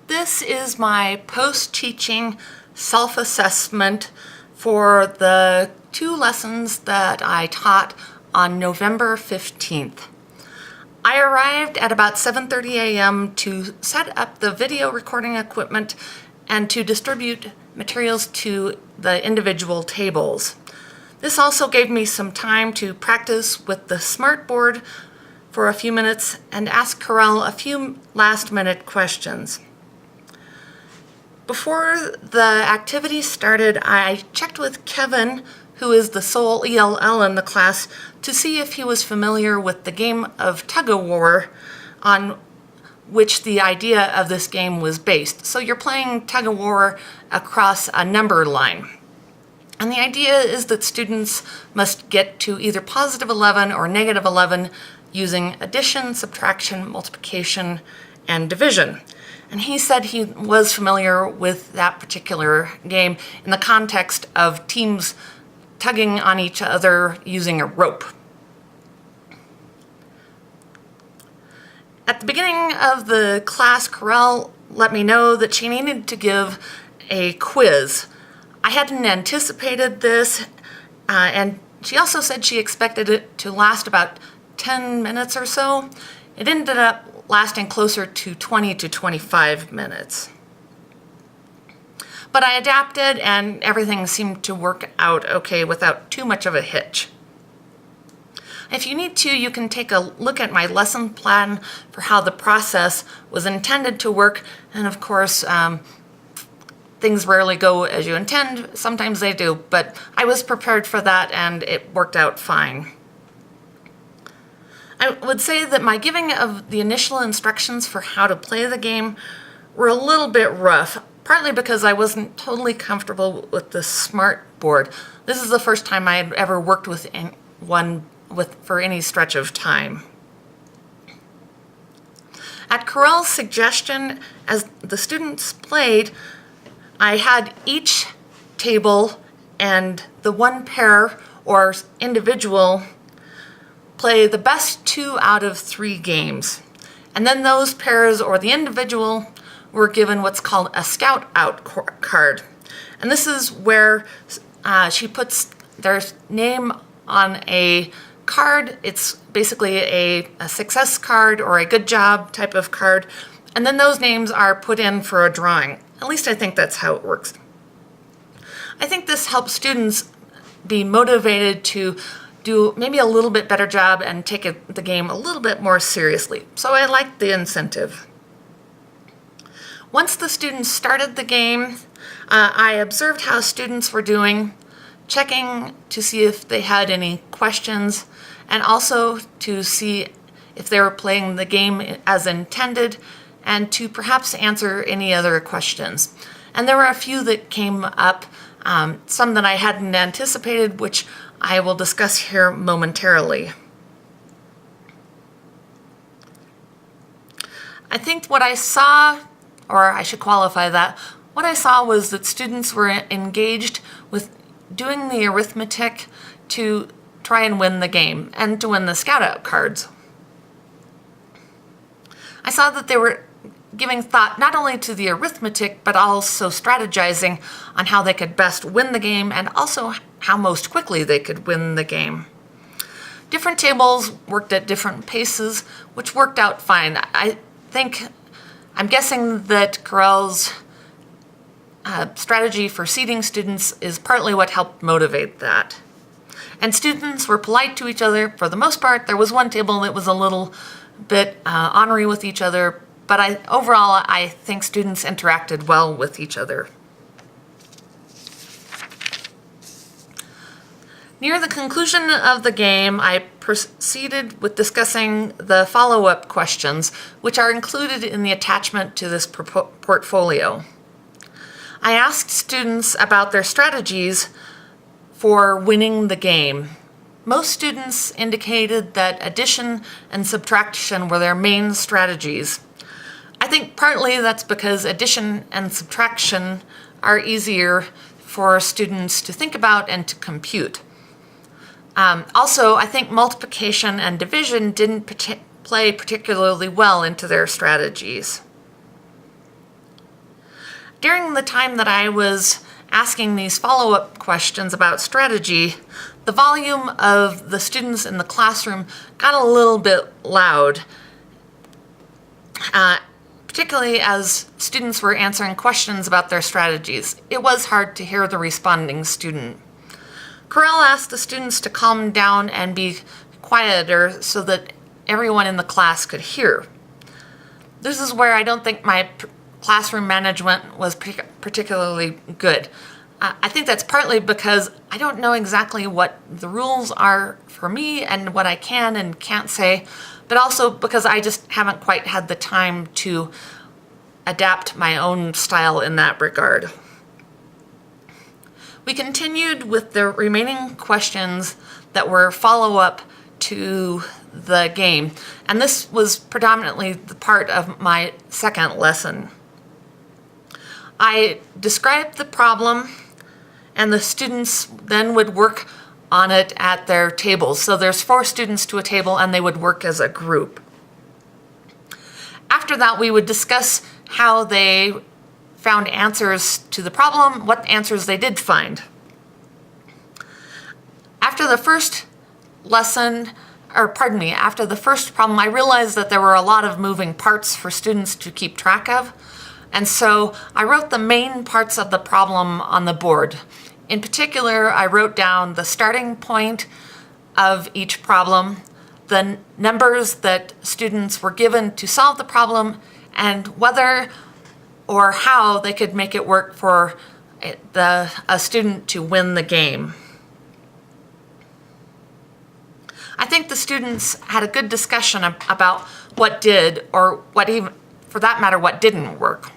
This is my post-teaching self-assessment for the 2 lessons that I taught on November 15th. I arrived at about 7:30 a.m. to set up the video recording equipment and to distribute materials to the individual tables. This also gave me some time to practice with the smartboard for a few minutes and ask Corel a few last-minute questions. Before the activity started, I checked with Kevin, who is the sole ELL in the class, to see if he was familiar with the game of tug-of-war on which the idea of this game was based. So you're playing tug-of-war across a number line. And the idea is that students must get to either positive 11 or negative 11 using addition, subtraction, multiplication, and division. And he said he was familiar with that particular game in the context of teams tugging on each other using a rope. At the beginning of the class, Corel let me know that she needed to give a quiz. I hadn't anticipated this, and she also said she expected it to last about 10 minutes or so. It ended up lasting closer to 20 to 25 minutes. But I adapted and everything seemed to work out okay without too much of a hitch. If you need to, you can take a look at my lesson plan for how the process was intended to work, and of course, things rarely go as you intend. Sometimes they do, but I was prepared for that and it worked out fine. I would say that my giving of the initial instructions for how to play the game were a little bit rough, partly because I wasn't totally comfortable with the smart board. This is the first time I had ever worked with one for any stretch of time. At Corel's suggestion, as the students played, I had each table and the one pair or individual play the best 2 out of 3 games. And then those pairs or the individual were given what's called a scout out card. And this is where she puts their name on a card. It's basically a success card or a good job type of card. And then those names are put in for a drawing. At least I think that's how it works. I think this helps students be motivated to do maybe a little bit better job and take the game a little bit more seriously. So I liked the incentive. Once the students started the game, I observed how students were doing, checking to see if they had any questions, and also to see if they were playing the game as intended, and to perhaps answer any other questions. And there were a few that came up, some that I hadn't anticipated, which I will discuss here momentarily. I think what I saw, or I should qualify that, what I saw was that students were engaged with doing the arithmetic to try and win the game and to win the scout out cards. I saw that they were giving thought not only to the arithmetic, but also strategizing on how they could best win the game and also how most quickly they could win the game. Different tables worked at different paces, which worked out fine. I'm guessing that Corel's strategy for seating students is partly what helped motivate that. And students were polite to each other for the most part. There was one table that was a little bit ornery with each other, but overall I think students interacted well with each other. Near the conclusion of the game, I proceeded with discussing the follow-up questions, which are included in the attachment to this portfolio. I asked students about their strategies for winning the game. Most students indicated that addition and subtraction were their main strategies. I think partly that's because addition and subtraction are easier for students to think about and to compute. Also, I think multiplication and division didn't play particularly well into their strategies. During the time that I was asking these follow-up questions about strategy, the volume of the students in the classroom got a little bit loud, particularly as students were answering questions about their strategies. It was hard to hear the responding student. Corel asked the students to calm down and be quieter so that everyone in the class could hear. This is where I don't think my classroom management was particularly good. I think that's partly because I don't know exactly what the rules are for me and what I can and can't say, but also because I just haven't quite had the time to adapt my own style in that regard. We continued with the remaining questions that were follow-up to the game, and this was predominantly the part of my second lesson. I described the problem, and the students then would work on it at their tables. So there's 4 students to a table, and they would work as a group. After that, we would discuss how they found answers to the problem, what answers they did find. After the first lesson, after the first problem, I realized that there were a lot of moving parts for students to keep track of. And so I wrote the main parts of the problem on the board. In particular, I wrote down the starting point of each problem, the numbers that students were given to solve the problem, and whether or how they could make it work for a student to win the game. I think the students had a good discussion about what did, or what even, for that matter, what didn't work.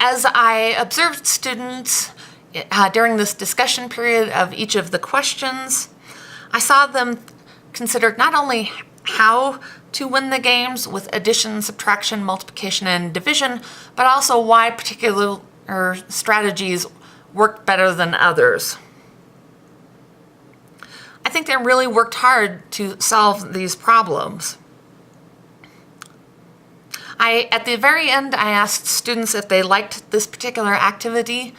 As I observed students during this discussion period of each of the questions, I saw them consider not only how to win the games with addition, subtraction, multiplication, and division, but also why particular strategies work better than others. I think they really worked hard to solve these problems. At the very end, I asked students if they liked this particular activity,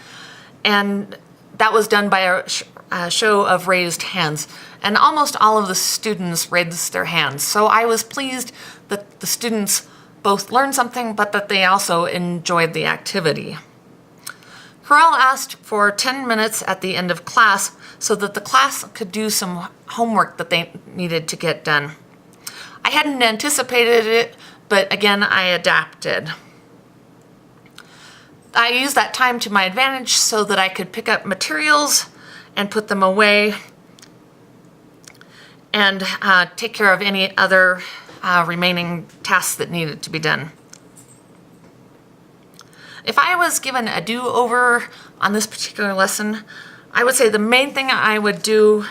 and that was done by a show of raised hands. And almost all of the students raised their hands. So I was pleased that the students both learned something, but that they also enjoyed the activity. Corel asked for 10 minutes at the end of class so that the class could do some homework that they needed to get done. I hadn't anticipated it, but again, I adapted. I used that time to my advantage so that I could pick up materials and put them away and take care of any other remaining tasks that needed to be done. If I was given a do-over on this particular lesson, I would say the main thing I would do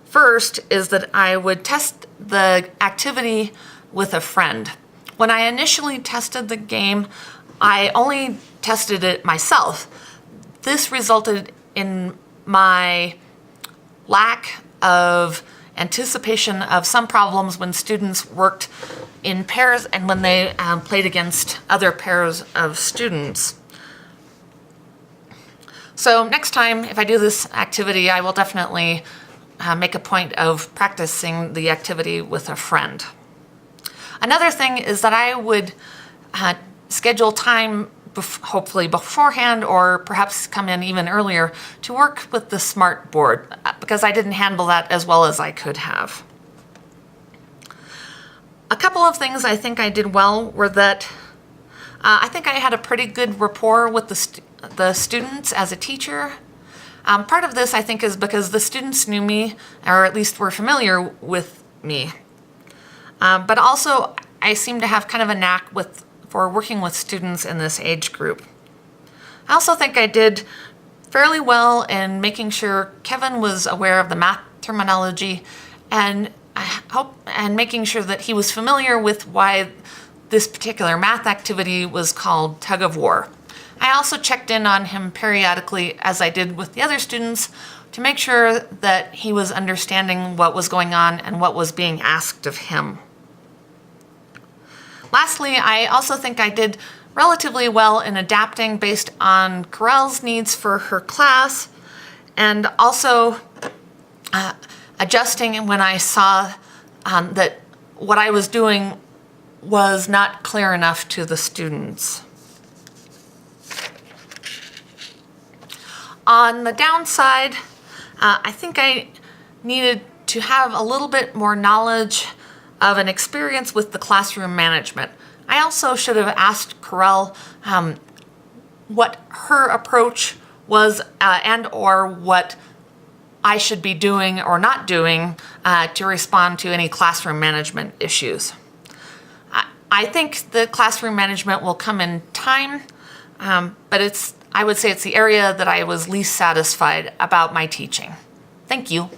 first is that I would test the activity with a friend. When I initially tested the game, I only tested it myself. This resulted in my lack of anticipation of some problems when students worked in pairs and when they played against other pairs of students. So next time, if I do this activity, I will definitely make a point of practicing the activity with a friend. Another thing is that I would schedule time, hopefully beforehand, or perhaps come in even earlier, to work with the smart board, because I didn't handle that as well as I could have. A couple of things I think I did well were that I think I had a pretty good rapport with the students as a teacher. Part of this, I think, is because the students knew me, or at least were familiar with me. But also, I seem to have kind of a knack for working with students in this age group. I also think I did fairly well in making sure Kevin was aware of the math terminology, and making sure that he was familiar with why this particular math activity was called tug of war. I also checked in on him periodically, as I did with the other students, to make sure that he was understanding what was going on and what was being asked of him. Lastly, I also think I did relatively well in adapting based on Corel's needs for her class, and also adjusting when I saw that what I was doing was not clear enough to the students. On the downside, I think I needed to have a little bit more knowledge of an experience with the classroom management. I also should have asked Corel what her approach was and or what I should be doing or not doing to respond to any classroom management issues. I think the classroom management will come in time, but I would say it's the area that I was least satisfied about my teaching. Thank you.